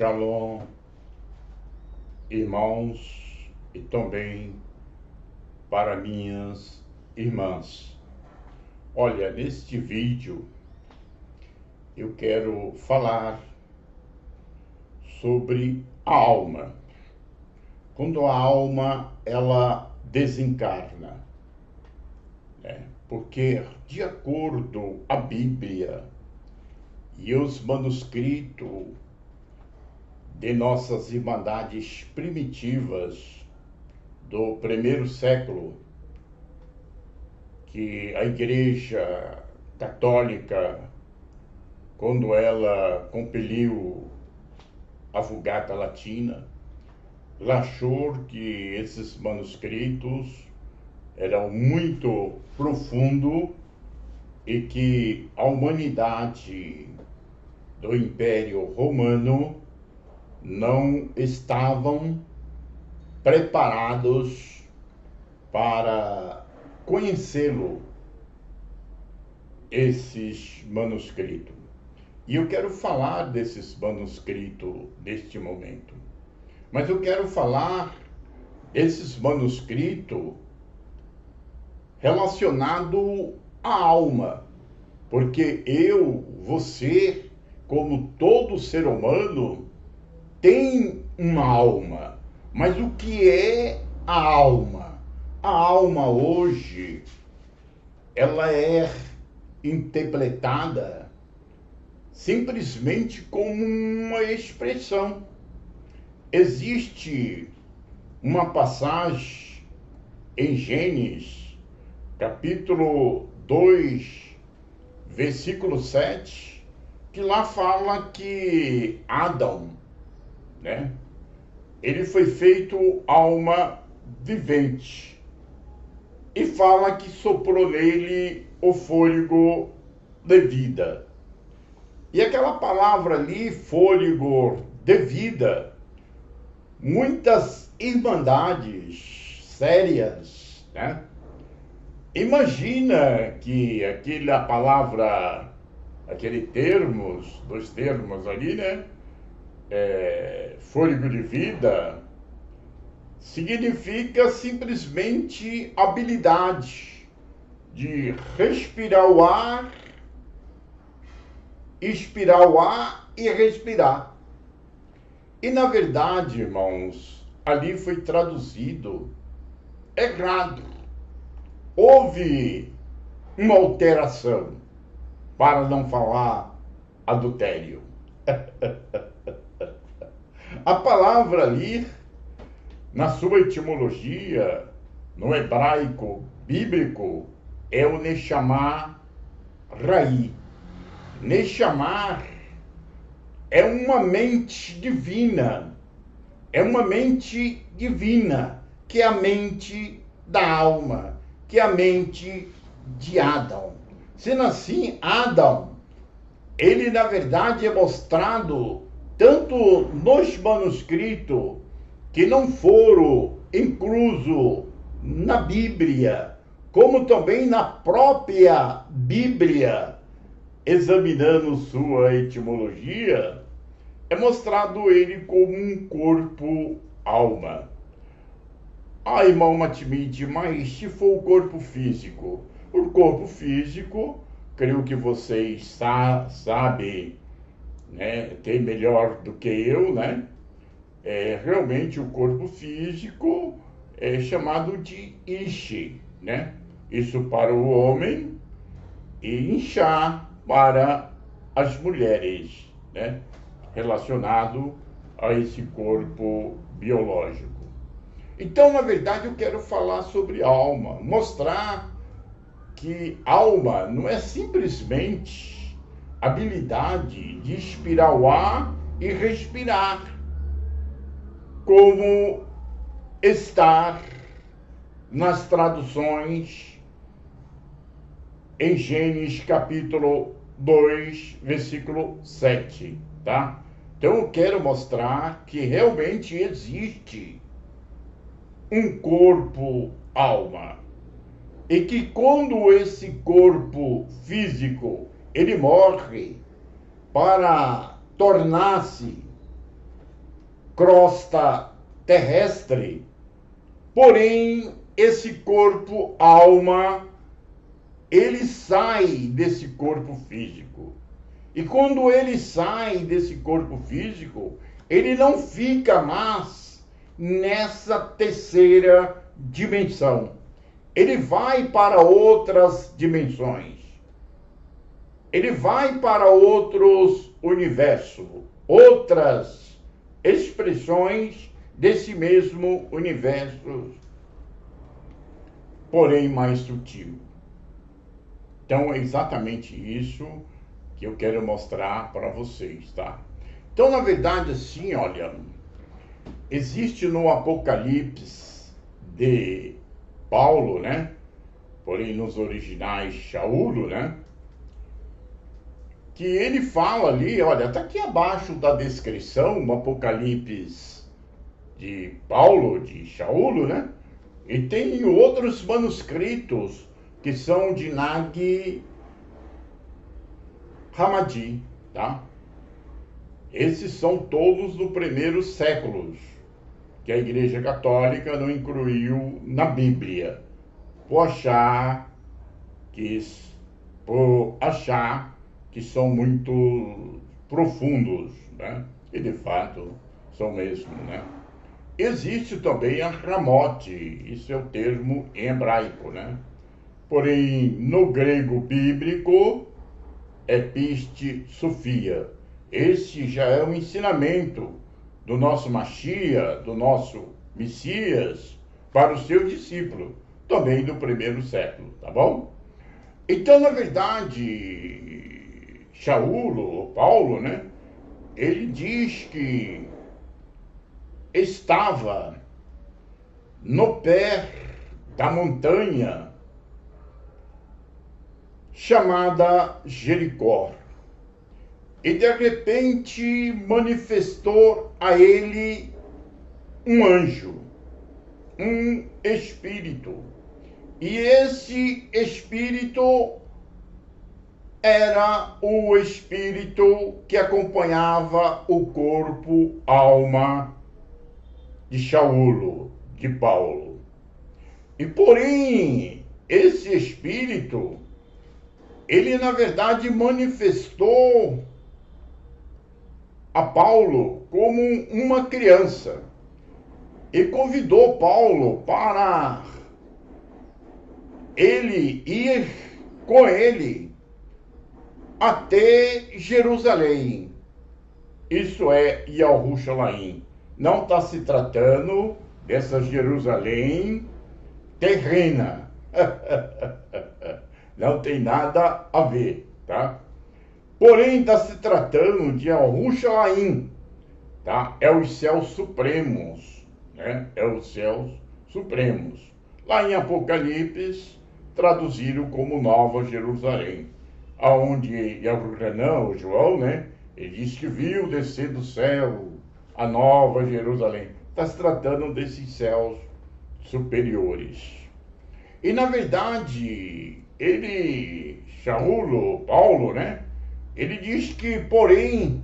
Shalom, irmãos, e também para minhas irmãs. Olha, neste vídeo eu quero falar sobre a alma. Quando a alma ela desencarna, porque de acordo com a Bíblia e os manuscritos de nossas irmandades primitivas do primeiro século, que a Igreja Católica, quando ela compeliu a Vulgata Latina, ela achou que esses manuscritos eram muito profundos e que a humanidade do Império Romano não estavam preparados para conhecê-lo, esses manuscritos. E eu quero falar desses manuscritos neste momento. Mas eu quero falar desses manuscritos relacionados à alma. Porque você, como todo ser humano, tem uma alma. Mas o que é a alma? A alma hoje, ela é interpretada simplesmente como uma expressão. Existe uma passagem em Gênesis, capítulo 2, versículo 7, que lá fala que Adão, ele foi feito alma vivente. E fala que soprou nele o fôlego de vida. E aquela palavra ali, fôlego de vida, muitas irmandades sérias, Imagina que aquela palavra, dois termos ali, fôlego de vida, significa simplesmente habilidade de respirar o ar, expirar o ar e respirar. E na verdade, irmãos, ali foi traduzido errado. Houve uma alteração, para não falar adultério. A palavra ali, na sua etimologia, no hebraico bíblico, é o Neshama Rai. Neshama é uma mente divina. É uma mente divina, que é a mente da alma, que é a mente de Adão. Sendo assim, Adão, ele na verdade é mostrado tanto nos manuscritos que não foram inclusos na Bíblia, como também na própria Bíblia, examinando sua etimologia, é mostrado ele como um corpo-alma. Irmão Matimide, mas se for o corpo físico? O corpo físico, creio que vocês sabem, tem melhor do que eu, realmente o corpo físico é chamado de Ishi, Isso para o homem e Inchá para as mulheres, relacionado a esse corpo biológico. Então, na verdade, eu quero falar sobre alma, mostrar que alma não é simplesmente habilidade de expirar o ar e respirar, como está nas traduções em Gênesis capítulo 2, versículo 7, tá? Então eu quero mostrar que realmente existe um corpo-alma. E que quando esse corpo físico, ele morre para tornar-se crosta terrestre, porém esse corpo, alma, ele sai desse corpo físico. E quando ele sai desse corpo físico, ele não fica mais nessa terceira dimensão. Ele vai para outras dimensões. Ele vai para outros universos, outras expressões desse mesmo universo, porém mais sutil. Então é exatamente isso que eu quero mostrar para vocês, tá? Então, na verdade, assim, olha, existe no Apocalipse de Paulo, né? Porém, nos originais, Shaul, né? Que ele fala ali, olha, está aqui abaixo da descrição, no Apocalipse de Paulo, de Shaul, né? E tem outros manuscritos que são de Nag Hammadi, tá? Esses são todos do primeiro século, que a Igreja Católica não incluiu na Bíblia, por achar que são muito profundos, né? E de fato são mesmo, né? Existe também a Ramote, isso é o termo em hebraico, né? Porém, no grego bíblico, é Piste Sofia. Esse já é um ensinamento do nosso Mashiach, do nosso Messias, para o seu discípulo, também do primeiro século, tá bom? Então, na verdade, Shaul, ou Paulo, né? Ele diz que estava no pé da montanha chamada Jericó. E de repente manifestou a ele um anjo, um espírito. E esse espírito era o espírito que acompanhava o corpo, alma de Shaul, de Paulo. E porém, esse espírito, ele na verdade manifestou a Paulo como uma criança e convidou Paulo para ele ir com ele até Jerusalém. Isso é Yahushalaim. Não está se tratando dessa Jerusalém terrena. Não tem nada a ver, tá? Porém, está se tratando de Yahushalaim, tá? É os céus supremos, né? É os céus supremos. Lá em Apocalipse, traduziram como Nova Jerusalém, aonde o João, né? Ele diz que viu descer do céu a Nova Jerusalém. Está se tratando desses céus superiores. E na verdade, Paulo, né? Ele diz que, porém,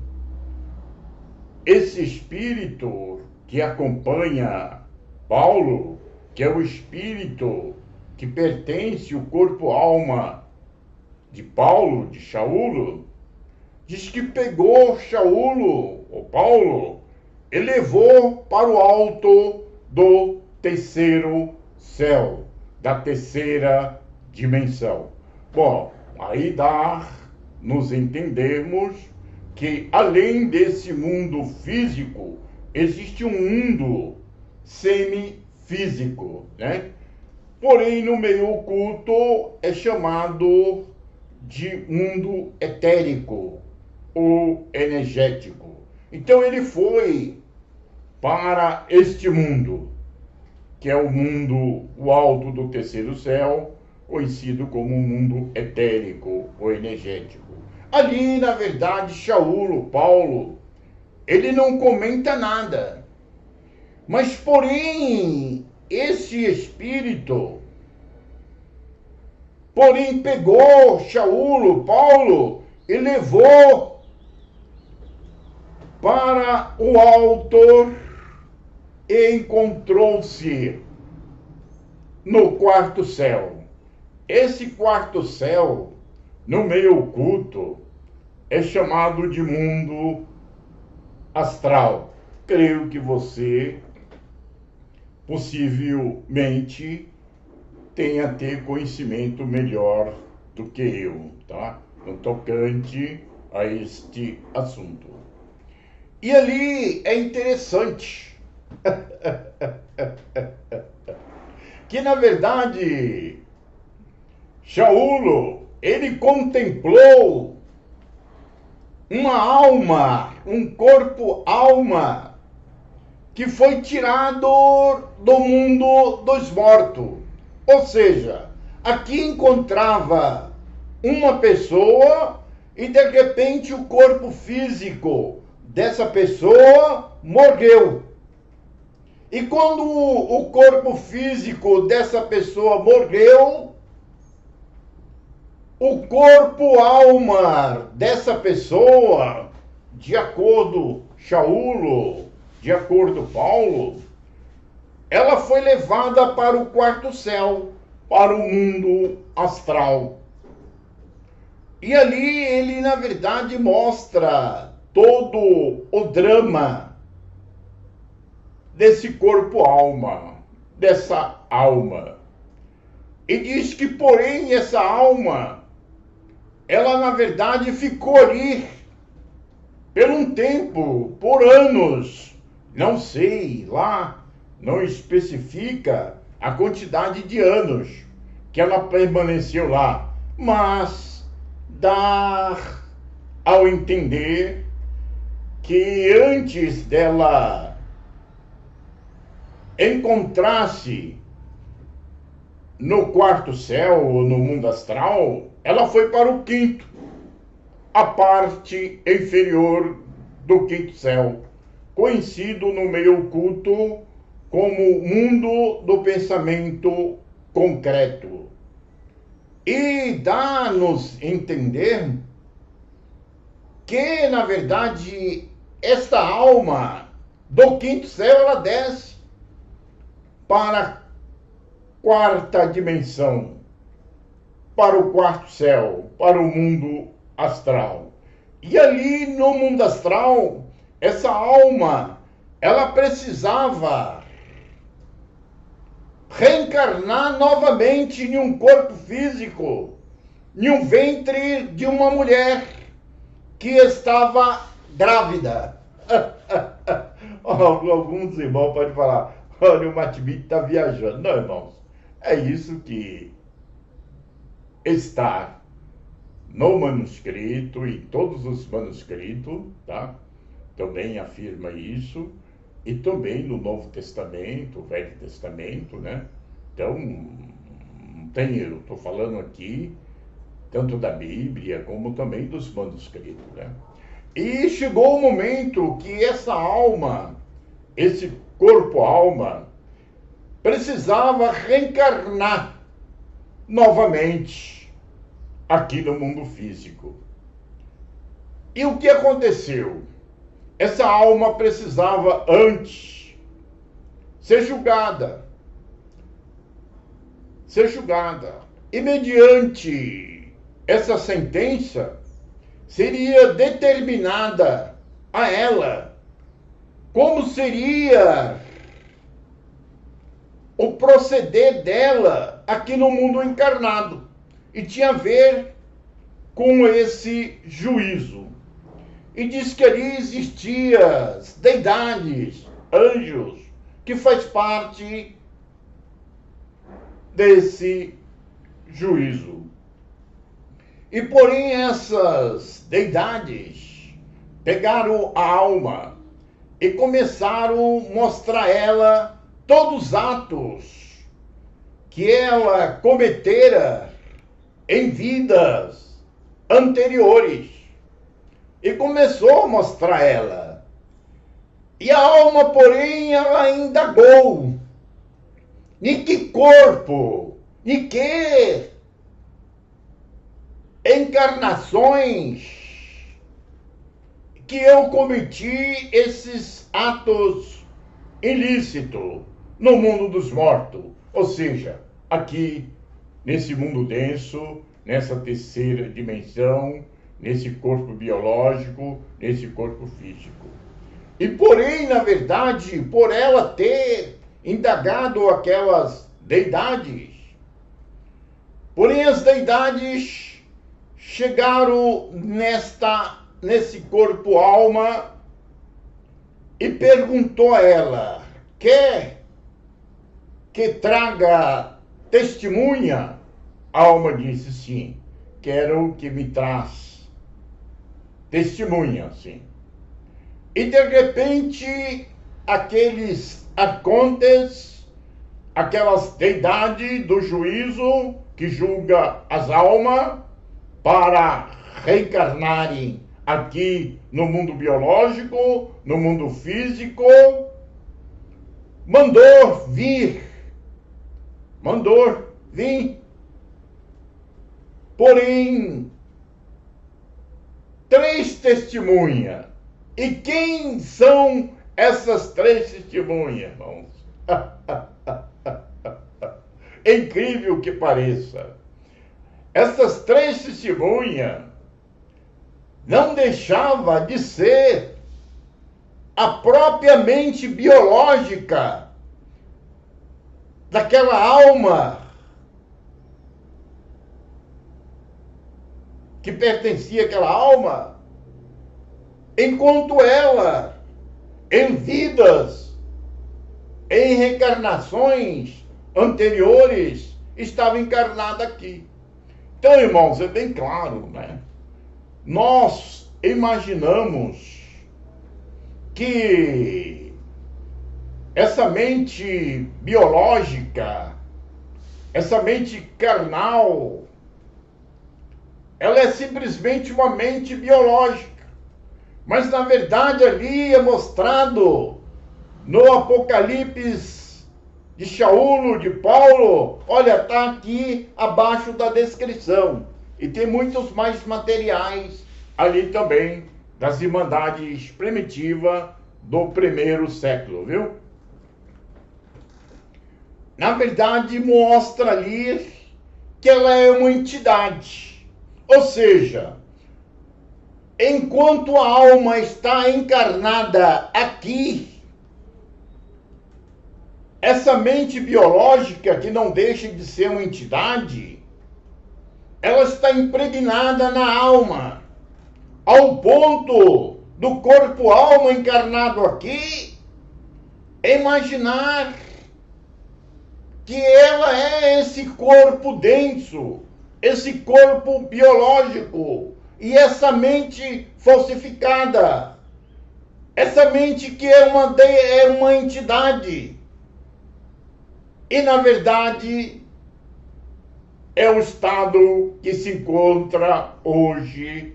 esse espírito que acompanha Paulo, que é o espírito que pertence ao corpo-alma de Paulo, de Shaul, diz que pegou Paulo, e levou para o alto do terceiro céu, da terceira dimensão. Bom, aí nos entendemos que além desse mundo físico, existe um mundo semifísico, né? Porém, no meio oculto é chamado de mundo etérico ou energético. Então ele foi para este mundo, que é o mundo, o alto do terceiro céu, conhecido como mundo etérico ou energético. Ali, na verdade, Paulo, ele não comenta nada. Mas, porém, esse espírito, pegou Paulo, e levou para o alto e encontrou-se no quarto céu. Esse quarto céu, no meio oculto, é chamado de mundo astral. Creio que você possivelmente tenha ter conhecimento melhor do que eu, tá? No tocante a este assunto. E ali é interessante que, na verdade, Shaul, ele contemplou uma alma, um corpo-alma, que foi tirado do mundo dos mortos. Ou seja, aqui encontrava uma pessoa e de repente o corpo físico dessa pessoa morreu. E quando o corpo físico dessa pessoa morreu, o corpo-alma dessa pessoa, de acordo Shaul, de acordo Paulo, ela foi levada para o quarto céu, para o mundo astral. E ali ele, na verdade, mostra todo o drama desse corpo-alma, dessa alma. E diz que, porém, essa alma, ela, na verdade, ficou ali por um tempo, por anos, não sei, lá não especifica a quantidade de anos que ela permaneceu lá, mas dá ao entender que antes dela encontrar-se no quarto céu, ou no mundo astral, ela foi para o quinto, a parte inferior do quinto céu, conhecido no meio oculto como mundo do pensamento concreto. E dá-nos entender que, na verdade, esta alma do quinto céu, ela desce para a quarta dimensão, para o quarto céu, para o mundo astral. E ali no mundo astral, essa alma, ela precisava reencarnar novamente em um corpo físico, em um ventre de uma mulher que estava grávida. Alguns irmãos podem falar, olha, o Matibit está viajando. Não, irmãos, é isso que está no manuscrito, e todos os manuscritos, tá? Também afirma isso, e também no Novo Testamento, Velho Testamento, né? Então, eu estou falando aqui tanto da Bíblia como também dos manuscritos, né? E chegou o momento que essa alma, esse corpo-alma, precisava reencarnar novamente aqui no mundo físico. E o que aconteceu? Essa alma precisava antes ser julgada. E mediante essa sentença, seria determinada a ela como seria o proceder dela aqui no mundo encarnado. E tinha a ver com esse juízo. E diz que ali existiam deidades, anjos, que faz parte desse juízo. E porém essas deidades pegaram a alma e começaram a mostrar a ela todos os atos que ela cometera em vidas anteriores. E começou a mostrar a ela. E a alma, porém, ela indagou. Em que corpo? Em que encarnações que eu cometi esses atos ilícito no mundo dos mortos, ou seja, aqui nesse mundo denso, nessa terceira dimensão, nesse corpo biológico, nesse corpo físico. E porém, na verdade, por ela ter indagado aquelas deidades, porém as deidades chegaram nesse corpo alma e perguntou a ela: quer que traga testemunha? A alma disse: sim, quero que me traz testemunha, sim. E de repente, aqueles arcontes, aquelas deidades do juízo que julga as almas para reencarnarem aqui no mundo biológico, no mundo físico, mandou vir. Porém, 3 testemunhas. E quem são essas 3 testemunhas, irmãos? É incrível que pareça. Essas 3 testemunhas não deixava de ser a própria mente biológica daquela alma que pertencia àquela alma, enquanto ela, em vidas, em reencarnações anteriores, estava encarnada aqui. Então, irmãos, é bem claro, né? Nós imaginamos que essa mente biológica, essa mente carnal, ela é simplesmente uma mente biológica. Mas, na verdade, ali é mostrado no Apocalipse de Shaul, de Paulo, olha, está aqui abaixo da descrição. E tem muitos mais materiais ali também, das Irmandades primitivas do primeiro século, viu? Na verdade, mostra ali que ela é uma entidade. Ou seja, enquanto a alma está encarnada aqui, essa mente biológica, que não deixa de ser uma entidade, ela está impregnada na alma, ao ponto do corpo-alma encarnado aqui imaginar que ela é esse corpo denso, esse corpo biológico, e essa mente falsificada, essa mente que é uma entidade. E, na verdade, é o estado que se encontra hoje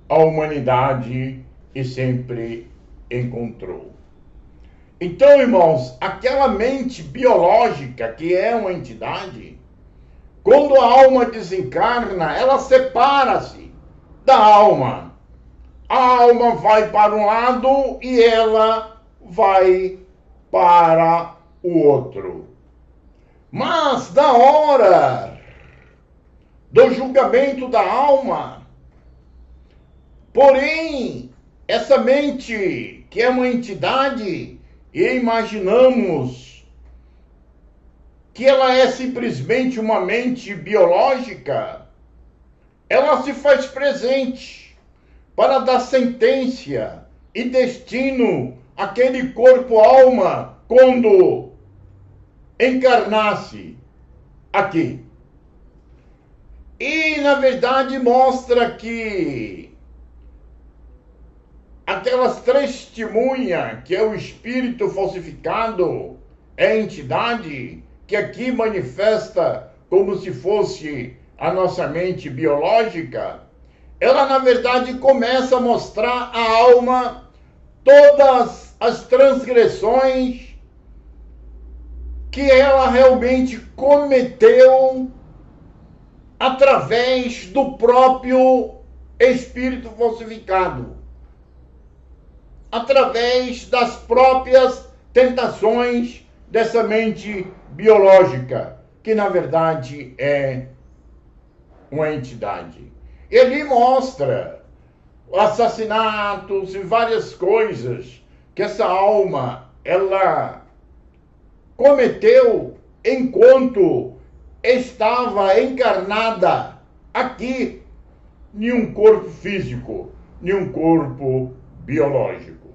a humanidade e sempre encontrou. Então, irmãos, aquela mente biológica que é uma entidade, quando a alma desencarna, ela separa-se da alma. A alma vai para um lado e ela vai para o outro. Mas na hora do julgamento da alma, porém, essa mente que é uma entidade, e imaginamos que ela é simplesmente uma mente biológica, ela se faz presente para dar sentença e destino àquele corpo-alma quando encarnasse aqui. E, na verdade, mostra que aquelas 3 testemunhas, que é o espírito falsificado, é a entidade que aqui manifesta como se fosse a nossa mente biológica, ela, na verdade, começa a mostrar à alma todas as transgressões que ela realmente cometeu através do próprio espírito falsificado, através das próprias tentações dessa mente biológica, que na verdade é uma entidade. Ele mostra assassinatos e várias coisas que essa alma ela cometeu enquanto estava encarnada aqui em um corpo físico, em um corpo biológico.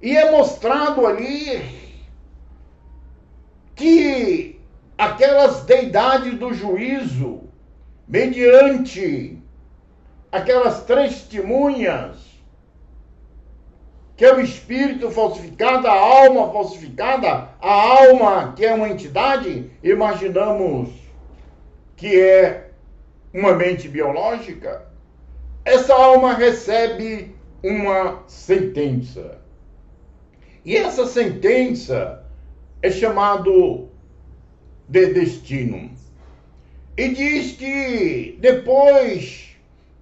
E é mostrado ali que aquelas deidades do juízo, mediante aquelas testemunhas, que é o espírito falsificado, a alma falsificada, a alma que é uma entidade, imaginamos que é uma mente biológica, essa alma recebe uma sentença. E essa sentença é chamado de destino. E diz que depois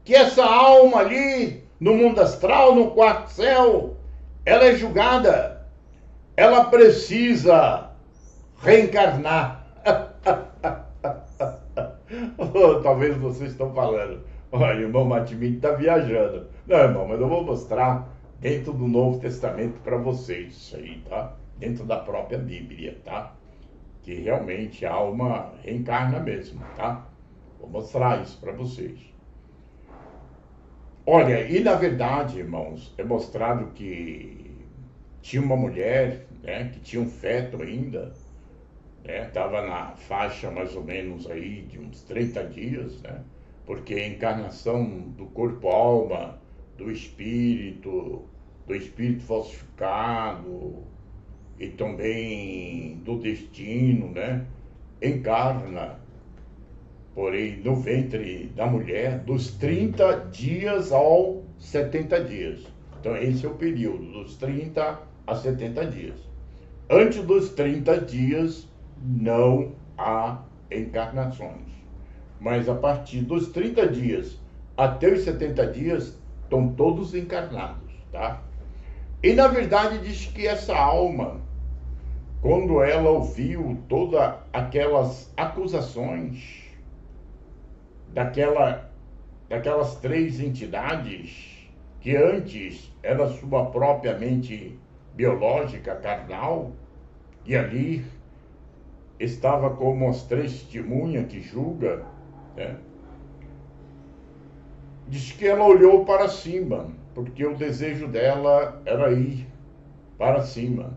que essa alma ali, no mundo astral, no quarto céu, ela é julgada, ela precisa reencarnar. Talvez vocês estão falando, olha, o irmão Matimini está viajando. Não, irmão, mas eu vou mostrar dentro do Novo Testamento para vocês isso aí, tá? Dentro da própria Bíblia, tá? Que realmente a alma reencarna mesmo, tá? Vou mostrar isso para vocês. Olha, e na verdade, irmãos, é mostrado que tinha uma mulher, né, que tinha um feto ainda, né, estava na faixa mais ou menos aí de uns 30 dias, né, porque a encarnação do corpo-alma, do espírito falsificado e também do destino, né, encarna, porém, no ventre da mulher, dos 30 dias aos 70 dias. Então, esse é o período, dos 30 a 70 dias. Antes dos 30 dias, não há encarnações. Mas a partir dos 30 dias até os 70 dias, estão todos encarnados, tá? E, na verdade, diz que essa alma, quando ela ouviu todas aquelas acusações daquelas três entidades que antes era sua própria mente biológica, carnal, e ali estava como as três testemunhas que julga, né? Diz que ela olhou para cima, porque o desejo dela era ir para cima.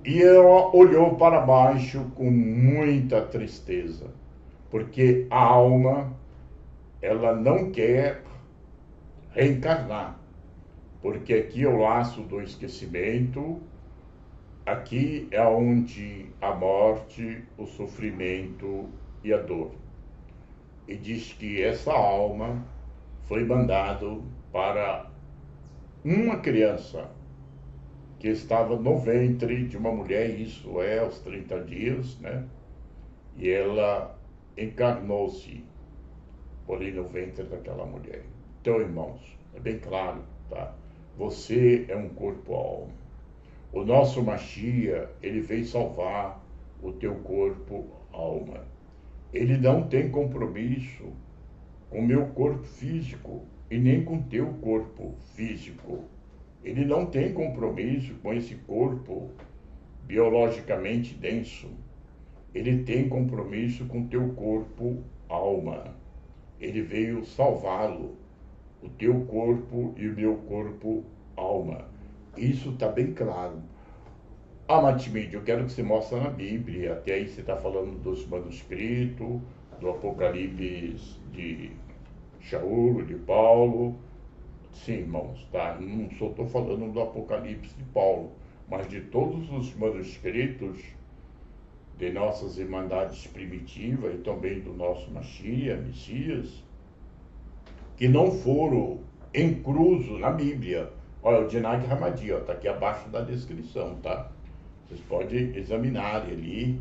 E ela olhou para baixo com muita tristeza, porque a alma, ela não quer reencarnar, porque aqui é o laço do esquecimento, aqui é onde a morte, o sofrimento e a dor. E diz que essa alma foi mandado para uma criança que estava no ventre de uma mulher, isso é aos 30 dias, né? E ela encarnou-se por ali no ventre daquela mulher. Então, irmãos, é bem claro, tá? Você é um corpo-alma. O nosso Mashiach, ele veio salvar o teu corpo-alma. Ele não tem compromisso com o meu corpo físico e nem com o teu corpo físico. Ele não tem compromisso com esse corpo biologicamente denso. Ele tem compromisso com o teu corpo-alma. Ele veio salvá-lo, o teu corpo e o meu corpo-alma. Isso está bem claro. Matimide, eu quero que você mostre na Bíblia. Até aí você está falando dos manuscritos, do Apocalipse de Shaul, de Paulo. Sim, irmãos, tá? Não só estou falando do Apocalipse de Paulo, mas de todos os manuscritos de nossas irmandades primitivas e também do nosso Messias, que não foram inclusos na Bíblia. Olha, o de Nag Hammadi, está aqui abaixo da descrição, tá? Vocês podem examinar ali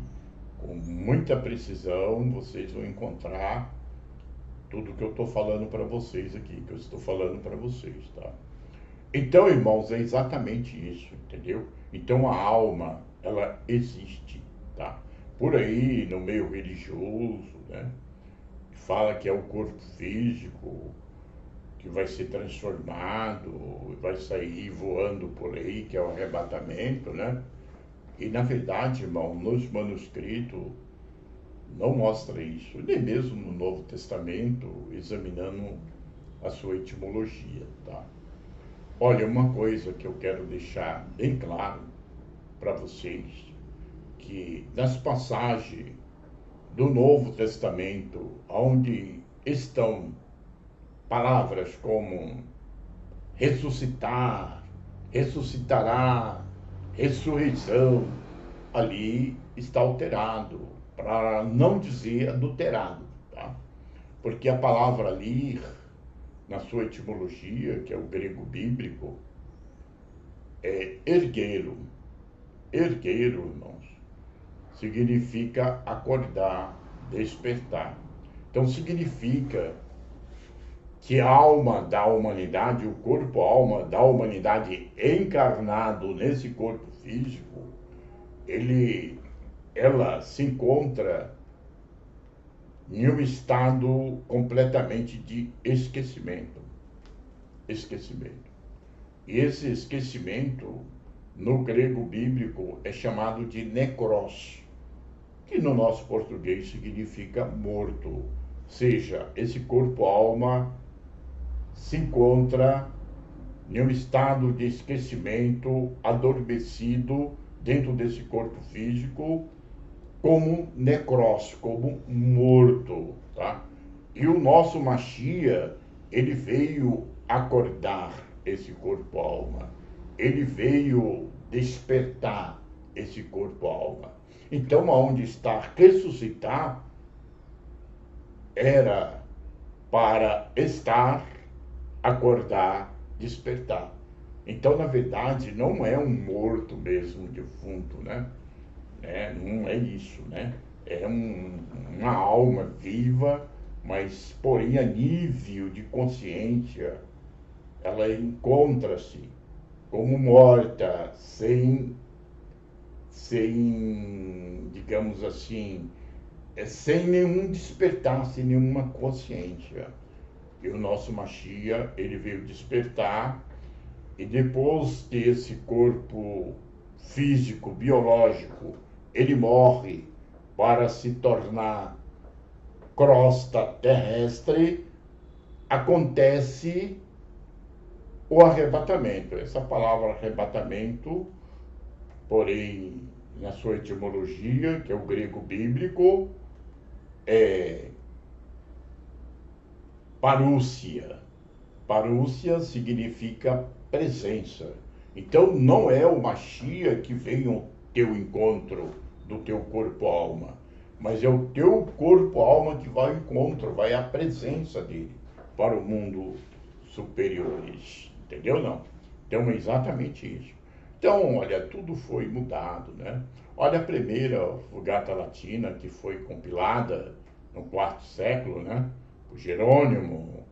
com muita precisão, vocês vão encontrar tudo que eu estou falando para vocês aqui, que eu estou falando para vocês, tá? Então, irmãos, é exatamente isso, entendeu? Então a alma, ela existe, tá? Por aí, no meio religioso, né? Fala que é o corpo físico que vai ser transformado, vai sair voando por aí, que é o arrebatamento, né? E na verdade, irmão, nos manuscritos não mostra isso, nem mesmo no Novo Testamento, examinando a sua etimologia, tá? Olha, uma coisa que eu quero deixar bem claro para vocês, que nas passagens do Novo Testamento, onde estão palavras como ressuscitar, ressuscitará, ressurreição, ali está alterado, para não dizer adulterado, tá? Porque a palavra ali, na sua etimologia, que é o grego bíblico, é ergueiro. Ergueiro, irmãos, significa acordar, despertar. Então significa que a alma da humanidade, o corpo-alma da humanidade encarnado nesse corpo físico, ela se encontra em um estado completamente de esquecimento. Esquecimento. E esse esquecimento, no grego bíblico, é chamado de necros, que no nosso português significa morto. Ou seja, esse corpo-alma se encontra em um estado de esquecimento, adormecido dentro desse corpo físico, como necros, como morto, tá? E o nosso Machia, ele veio acordar esse corpo-alma, ele veio despertar esse corpo-alma. Então, aonde está ressuscitar, era para estar, acordar, despertar. Então, na verdade, não é um morto mesmo, defunto, né? Não é isso, né? É uma alma viva, mas, porém, a nível de consciência, ela encontra-se como morta, digamos assim, sem nenhum despertar, sem nenhuma consciência. E o nosso Machia, ele veio despertar, e depois que esse corpo físico, biológico, ele morre para se tornar crosta terrestre, acontece o arrebatamento. Essa palavra arrebatamento, porém, na sua etimologia, que é o grego bíblico, é parúcia. Parúcia significa presença. Então não é o Machia que vem ao teu encontro do teu corpo-alma, mas é o teu corpo-alma que vai ao encontro, vai à presença dele para o mundo superiores. Entendeu? Não. Então é exatamente isso. Então, olha, tudo foi mudado, né? Olha a primeira Vulgata Latina que foi compilada no quarto século, né? Por Jerônimo,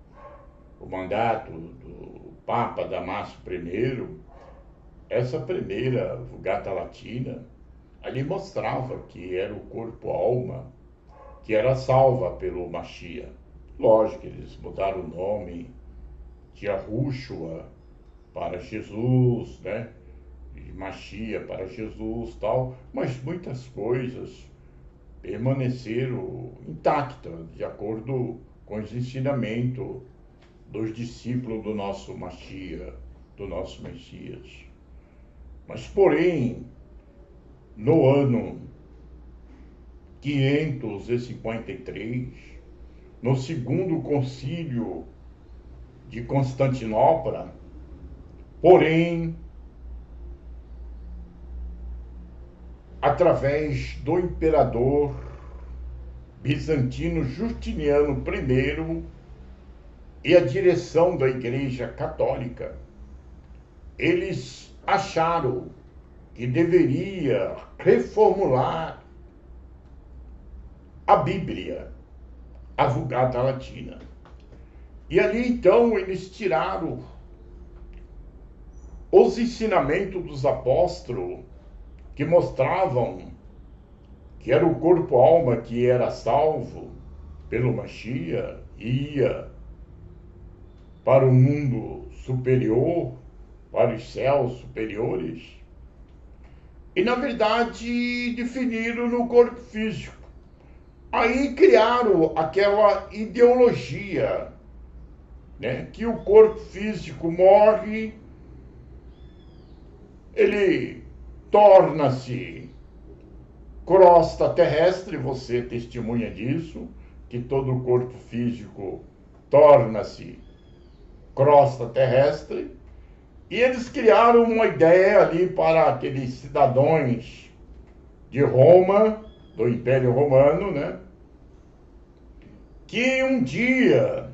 o mandato do Papa Damásio I. Essa primeira Vulgata Latina ali mostrava que era o corpo-alma que era salva pelo Machia. Lógico, eles mudaram o nome de Yahushua para Jesus, né? De Machia para Jesus, tal, mas muitas coisas permaneceram intactas, de acordo com os ensinamentos dos discípulos do nosso Machia, do nosso Messias. Mas, porém, no ano 553, no segundo concílio de Constantinopla, porém, através do imperador bizantino Justiniano I e a direção da Igreja Católica, eles acharam que deveria reformular a Bíblia, a Vulgata Latina. E ali então eles tiraram os ensinamentos dos apóstolos que mostravam que era o corpo-alma que era salvo pelo Mashiach, ia para o mundo superior, para os céus superiores, e na verdade definiram no corpo físico. Aí criaram aquela ideologia, né, que o corpo físico morre, ele torna-se crosta terrestre, você testemunha disso, que todo o corpo físico torna-se crosta terrestre, e eles criaram uma ideia ali para aqueles cidadãos de Roma, do Império Romano, né, que um dia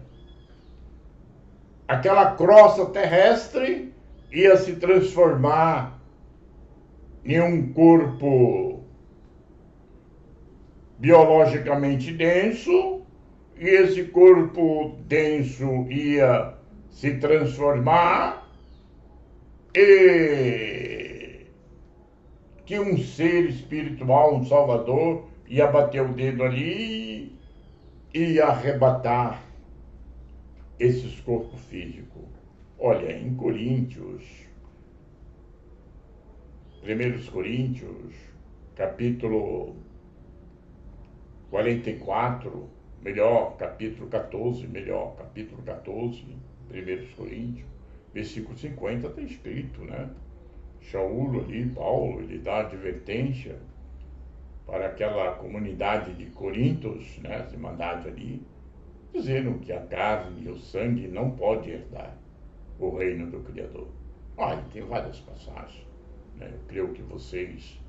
aquela crosta terrestre ia se transformar em um corpo biologicamente denso, e esse corpo denso ia se transformar e que um ser espiritual, um salvador, ia bater o dedo ali e ia arrebatar esses corpos físicos. Olha, em Coríntios, 1 Coríntios, capítulo 44, melhor, capítulo 14, melhor, capítulo 14, 1 Coríntios, versículo 50, está escrito, né? Shaul ali, Paulo, ele dá advertência para aquela comunidade de Coríntios, né? Se mandado ali, dizendo que a carne e o sangue não pode herdar o reino do Criador. E tem várias passagens, né? Eu creio que vocês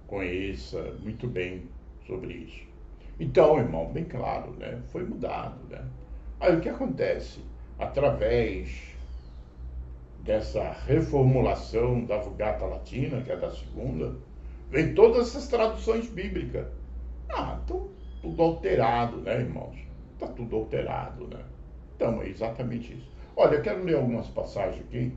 conheçam muito bem sobre isso. Então, irmão, bem claro, né? Foi mudado, né? Aí o que acontece? Através dessa reformulação da Vulgata Latina, que é da segunda, vem todas essas traduções bíblicas. Então tudo alterado, né, irmãos? Está tudo alterado, né? Então, é exatamente isso. Olha, eu quero ler algumas passagens aqui.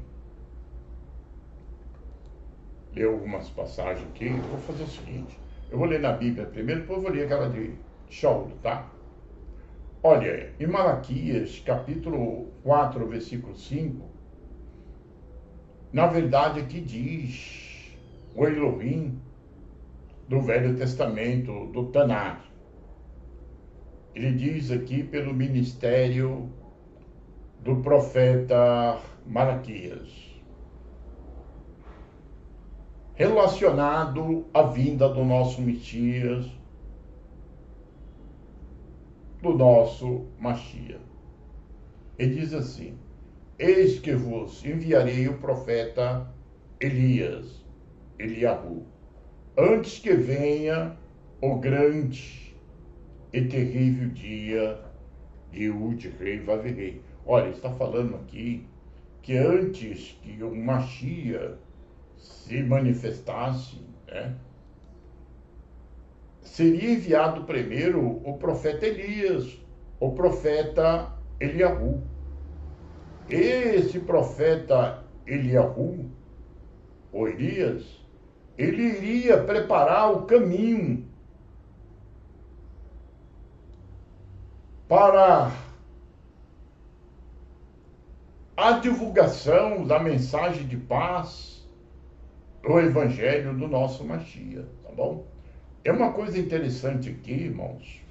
Vou fazer o seguinte. Eu vou ler na Bíblia primeiro, depois eu vou ler aquela de Shaul, tá? Olha, em Malaquias, capítulo 4, versículo 5, na verdade aqui diz o Elohim do Velho Testamento, do Tanar. Ele diz aqui pelo ministério do profeta Malaquias, relacionado à vinda do nosso Messias, do nosso Mashiach. Ele diz assim: eis que vos enviarei o profeta Elias, Eliahu, antes que venha o grande e terrível dia de Yud Rei Vav-Rei. Olha, está falando aqui que antes que o Mashiach se manifestasse, né, seria enviado primeiro o profeta Elias, o profeta Eliahu. Esse profeta Eliahu, ou Elias, ele iria preparar o caminho para a divulgação da mensagem de paz do evangelho do nosso Mashiach, tá bom? É uma coisa interessante aqui, irmãos,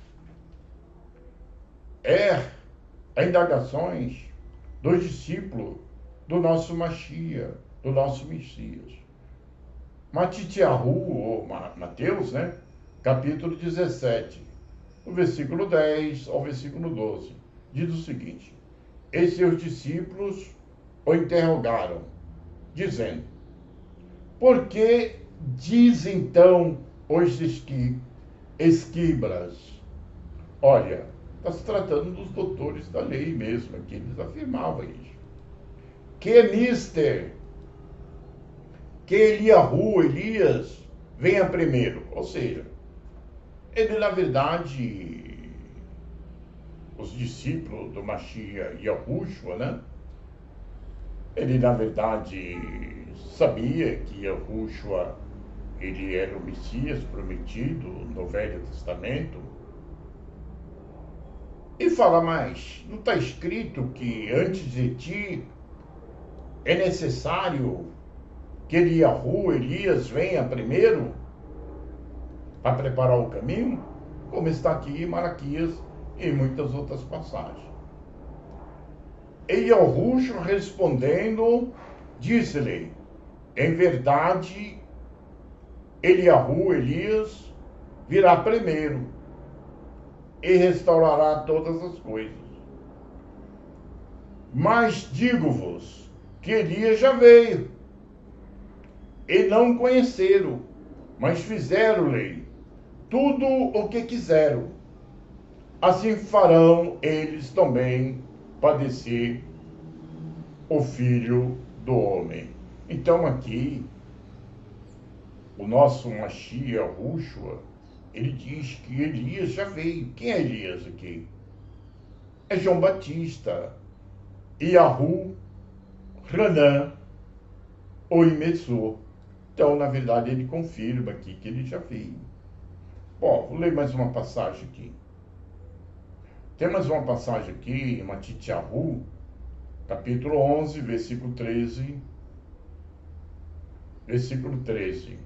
é as indagações dos discípulos do nosso Mashiach, do nosso Messias. Matitiahu, ou Mateus, né? Capítulo 17, do versículo 10 ao versículo 12, diz o seguinte: e seus discípulos o interrogaram, dizendo: por que diz então os esquibras? Olha, está se tratando dos doutores da lei mesmo, que eles afirmavam isso. Que mister, que Elias venha primeiro. Ou seja, ele na verdade, os discípulos do Mashiach Yahushua, né, Ele, na verdade, sabia que Yahushua, ele era o Messias prometido no Velho Testamento. E fala mais, não está escrito que antes de ti é necessário que Elias venha primeiro para preparar o caminho? Como está aqui em Malaquias e em muitas outras passagens. E Yahushua respondendo, disse-lhe, em verdade, Elias, virá primeiro e restaurará todas as coisas. Mas digo-vos que Elias já veio, e não conheceram, mas fizeram-lhe tudo o que quiseram. Assim farão eles também padecer o Filho do Homem. Então aqui, o nosso Mashiach Yahushua, ele diz que Elias já veio. Quem é Elias aqui? É João Batista, Yahu, Hanan, Oimetsô. Então, na verdade, ele confirma aqui que ele já veio. Bom, vou ler mais uma passagem aqui. Tem mais uma passagem aqui em Matityahu, capítulo 11, versículo 13. Versículo 13.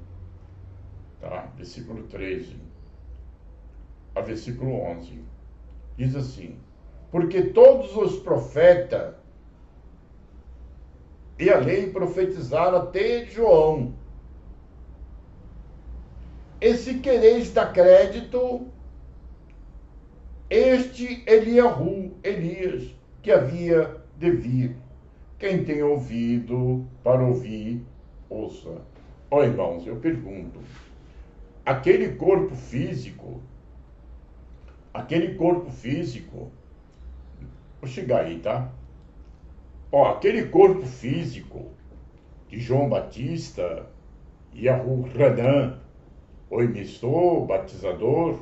Tá? Versículo 13 a versículo 11. Diz assim: porque todos os profetas e a lei profetizaram até João. E se quereis dar crédito, este Elias, que havia de vir. Quem tem ouvido para ouvir, ouça. Ó irmãos, eu pergunto, aquele corpo físico, vou chegar aí, tá? Ó, aquele corpo físico de João Batista, Yahu Hanan, o emissor, batizador,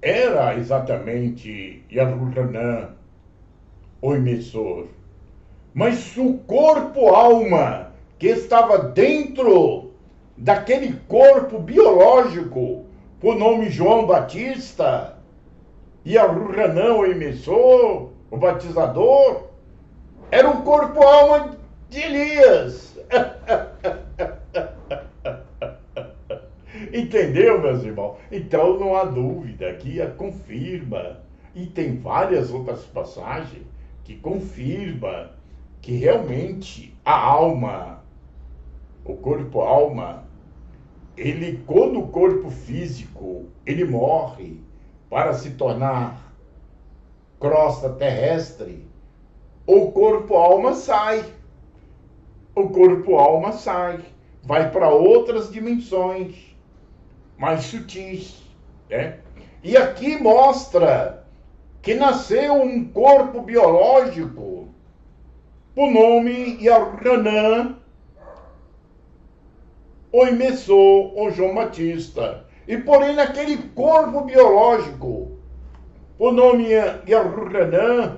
era exatamente Yahu Hanan, o emissor. Mas o corpo-alma que estava dentro daquele corpo biológico, por nome João Batista, Yahu Hanan, o emissor, o batizador, era o corpo-alma de Elias. Entendeu, meus irmãos? Então não há dúvida que confirma, e tem várias outras passagens que confirma que realmente a alma, o corpo-alma, ele, quando o corpo físico, ele morre para se tornar crosta terrestre, o corpo-alma sai. O corpo-alma sai, vai para outras dimensões mais sutis, né? E aqui mostra que nasceu um corpo biológico, o nome Yahanan, o emissor, o João Batista. E porém naquele corpo biológico, o nome Yahanan,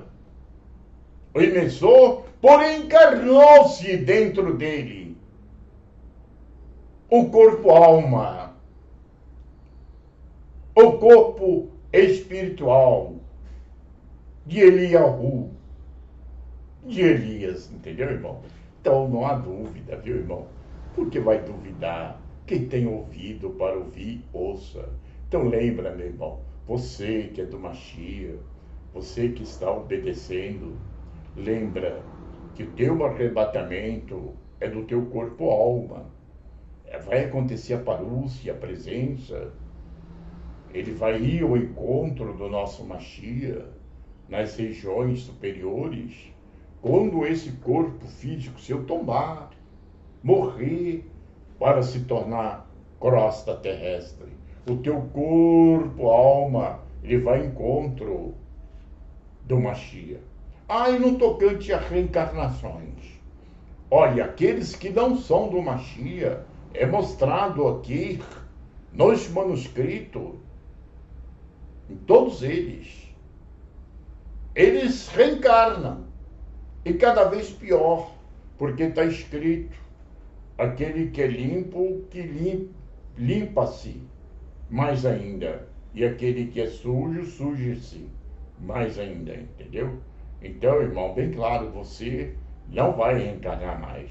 o emissor, porém encarnou-se dentro dele o corpo-alma, o corpo espiritual de Eliahu, de Elias, entendeu, irmão? Então não há dúvida, viu, irmão? Por que vai duvidar? Quem tem ouvido para ouvir, ouça. Então lembra, meu irmão, você que é do Mashiach, você que está obedecendo, lembra que o teu arrebatamento é do teu corpo-alma. Vai acontecer a parúcia, a presença. Ele vai ir ao encontro do nosso Mashiach nas regiões superiores, quando esse corpo físico seu tombar, morrer, para se tornar crosta terrestre. O teu corpo, alma, ele vai ao encontro do Mashiach. E no tocante a reencarnações, olha, aqueles que não são do Mashiach, é mostrado aqui nos manuscritos, em todos eles reencarnam. E cada vez pior, porque está escrito, aquele que é limpo, que limpa-se mais ainda. E aquele que é sujo, suje-se mais ainda, entendeu? Então, irmão, bem claro, você não vai reencarnar mais.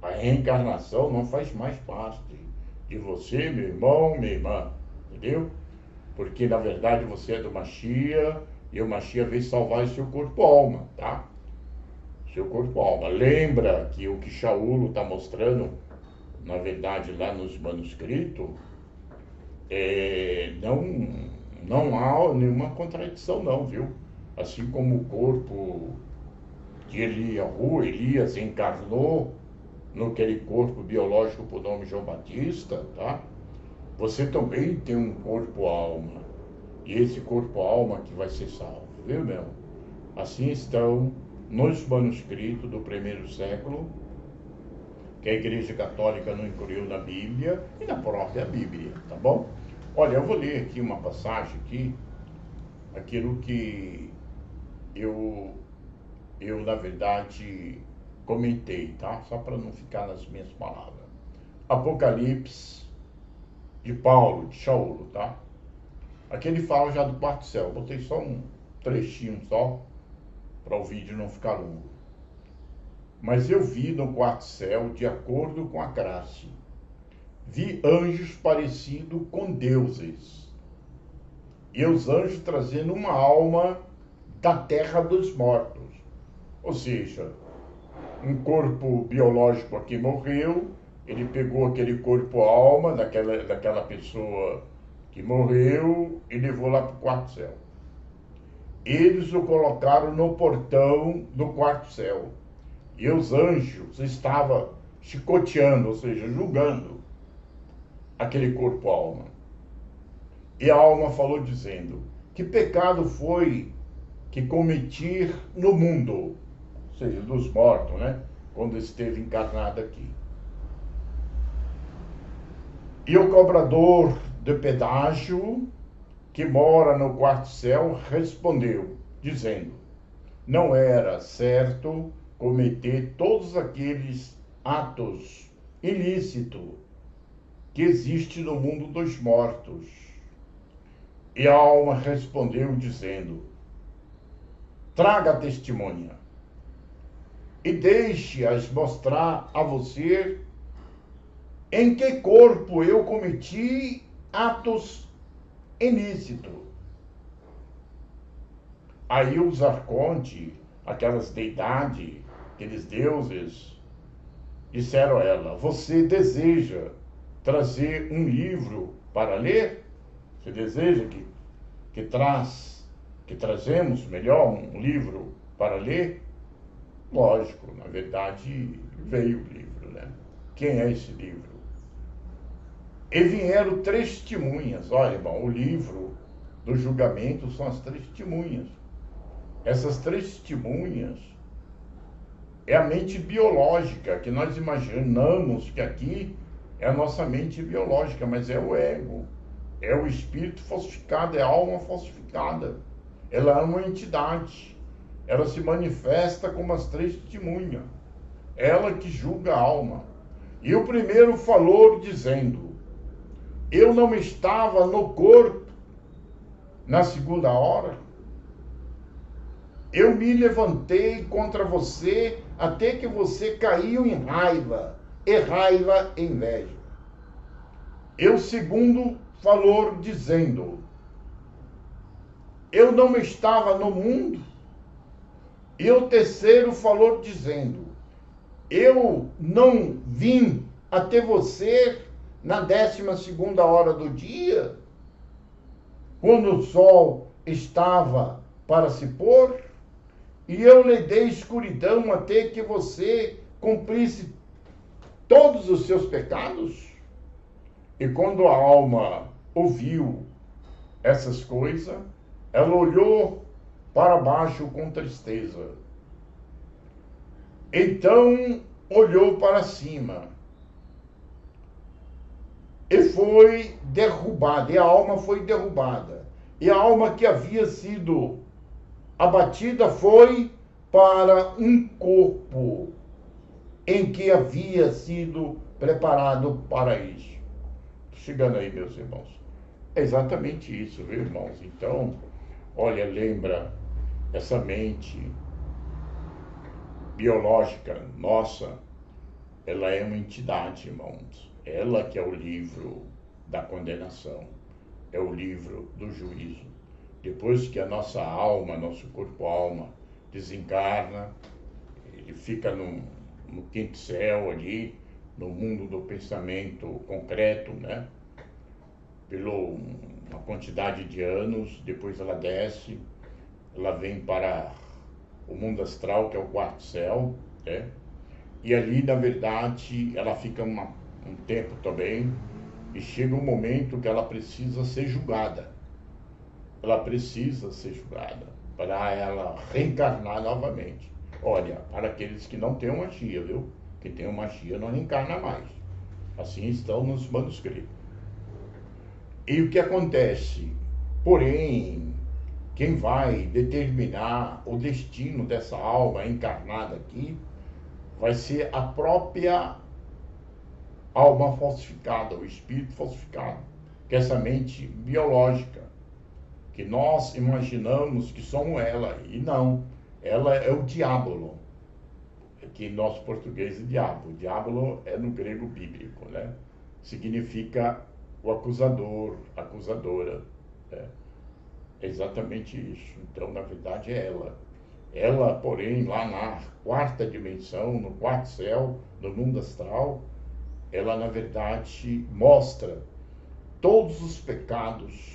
A reencarnação não faz mais parte de você, meu irmão, minha irmã, entendeu? Porque, na verdade, você é do Mashiach, e o Mashiach veio salvar o seu corpo-alma, tá? Seu corpo-alma. Lembra que o que Shaul está mostrando, na verdade, lá nos manuscritos, não há nenhuma contradição, não, viu? Assim como o corpo de Elias encarnou naquele corpo biológico por nome João Batista, tá? Você também tem um corpo-alma. E esse corpo-alma que vai ser salvo, viu, meu? Assim estão nos manuscritos do primeiro século, que a Igreja Católica não incluiu na Bíblia e na própria Bíblia, tá bom? Olha, eu vou ler aqui uma passagem aqui, aquilo que eu na verdade comentei, tá? Só para não ficar nas minhas palavras. Apocalipse de Paulo, de Shaul, tá? Aqui ele fala já do quarto céu. Botei só um trechinho só, para o vídeo não ficar longo. Mas eu vi no quarto céu, de acordo com a classe, vi anjos parecidos com deuses. E os anjos trazendo uma alma da terra dos mortos. Ou seja, um corpo biológico aqui morreu, ele pegou aquele corpo-alma daquela pessoa que morreu e levou lá para o quarto céu. Eles o colocaram no portão do quarto céu. E os anjos estavam chicoteando, ou seja, julgando aquele corpo-alma. E a alma falou dizendo, que pecado foi que cometi no mundo, ou seja, dos mortos, né? Quando esteve encarnado aqui. E o cobrador de pedágio, que mora no quarto céu, respondeu, dizendo, não era certo cometer todos aqueles atos ilícitos que existem no mundo dos mortos. E a alma respondeu, dizendo, traga a testemunha e deixe-as mostrar a você em que corpo eu cometi atos ilícitos. Aí os arcontes, aquelas deidades, aqueles deuses, disseram a ela, você deseja trazer um livro para ler? Você deseja que trazemos, melhor, um livro para ler? Lógico, na verdade, veio o livro, né? Quem é esse livro? E vieram 3 testemunhas. Olha, irmão, o livro do julgamento são as 3 testemunhas. Essas 3 testemunhas é a mente biológica, que nós imaginamos que aqui é a nossa mente biológica, mas é o ego, é o espírito falsificado, é a alma falsificada. Ela é uma entidade, ela se manifesta como as 3 testemunhas, ela que julga a alma. E o primeiro falou dizendo, eu não estava no corpo na segunda hora, eu me levantei contra você até que você caiu em raiva, e raiva e inveja. E o segundo falou dizendo, eu não estava no mundo. E o terceiro falou dizendo, eu não vim até você na 12ª hora do dia, quando o sol estava para se pôr, e eu lhe dei escuridão até que você cumprisse todos os seus pecados? E quando a alma ouviu essas coisas, ela olhou para baixo com tristeza. Então olhou para cima e foi derrubada, e a alma foi derrubada. E a alma que havia sido abatida foi para um corpo em que havia sido preparado para isso. Chegando aí, meus irmãos. É exatamente isso, viu, irmãos? Então, olha, lembra, essa mente biológica nossa, ela é uma entidade, irmãos. Ela que é o livro da condenação, é o livro do juízo. Depois que a nossa alma, nosso corpo-alma, desencarna, ele fica no quinto céu ali, no mundo do pensamento concreto, né? Pelo uma quantidade de anos, depois ela desce, ela vem para o mundo astral, que é o quarto céu, né? E ali, na verdade, ela fica um tempo também, e chega um momento que ela precisa ser julgada. Ela precisa ser julgada para ela reencarnar novamente. Olha, para aqueles que não têm uma Mashiach, viu? Quem tem uma Mashiach não reencarna mais. Assim estão nos manuscritos. E o que acontece? Porém, quem vai determinar o destino dessa alma encarnada aqui vai ser a própria alma falsificada, o espírito falsificado, que é essa mente biológica, que nós imaginamos que somos ela, e não, ela é o diabolo, que em nosso português é diabo. O diabolo é no grego bíblico, né? Significa o acusador, acusadora, né? É exatamente isso. Então, na verdade, é ela. Ela, porém, lá na quarta dimensão, no quarto céu, no mundo astral, ela, na verdade, mostra todos os pecados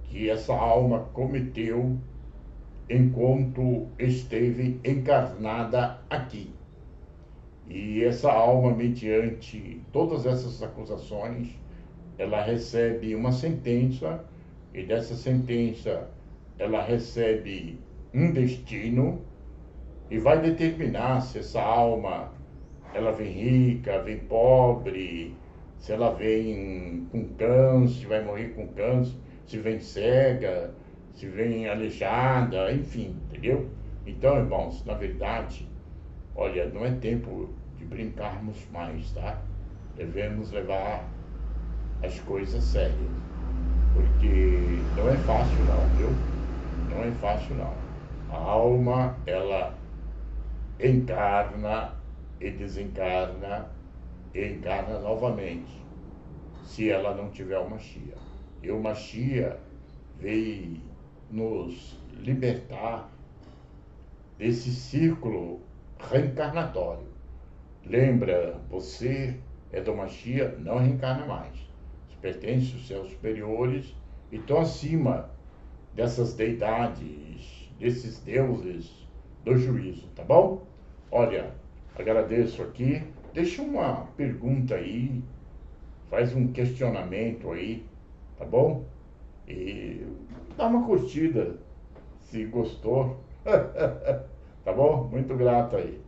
que essa alma cometeu enquanto esteve encarnada aqui. E essa alma, mediante todas essas acusações, ela recebe uma sentença, e dessa sentença ela recebe um destino, e vai determinar se essa alma ela vem rica, vem pobre, se ela vem com câncer, vai morrer com câncer, se vem cega, se vem aleijada, enfim, entendeu? Então, irmãos, na verdade, olha, não é tempo de brincarmos mais, tá? Devemos levar as coisas sérias, porque não é fácil não, viu? Não é fácil não. A alma, ela encarna e desencarna e encarna novamente, se ela não tiver o Mashiach. E o Mashiach veio nos libertar desse círculo reencarnatório. Lembra, você é do Mashiach, não reencarna mais. Você pertence aos céus superiores e estão acima dessas deidades, desses deuses do juízo, tá bom? Olha, agradeço aqui. Deixa uma pergunta aí, faz um questionamento aí, tá bom? E dá uma curtida se gostou. Tá bom? Muito grato aí.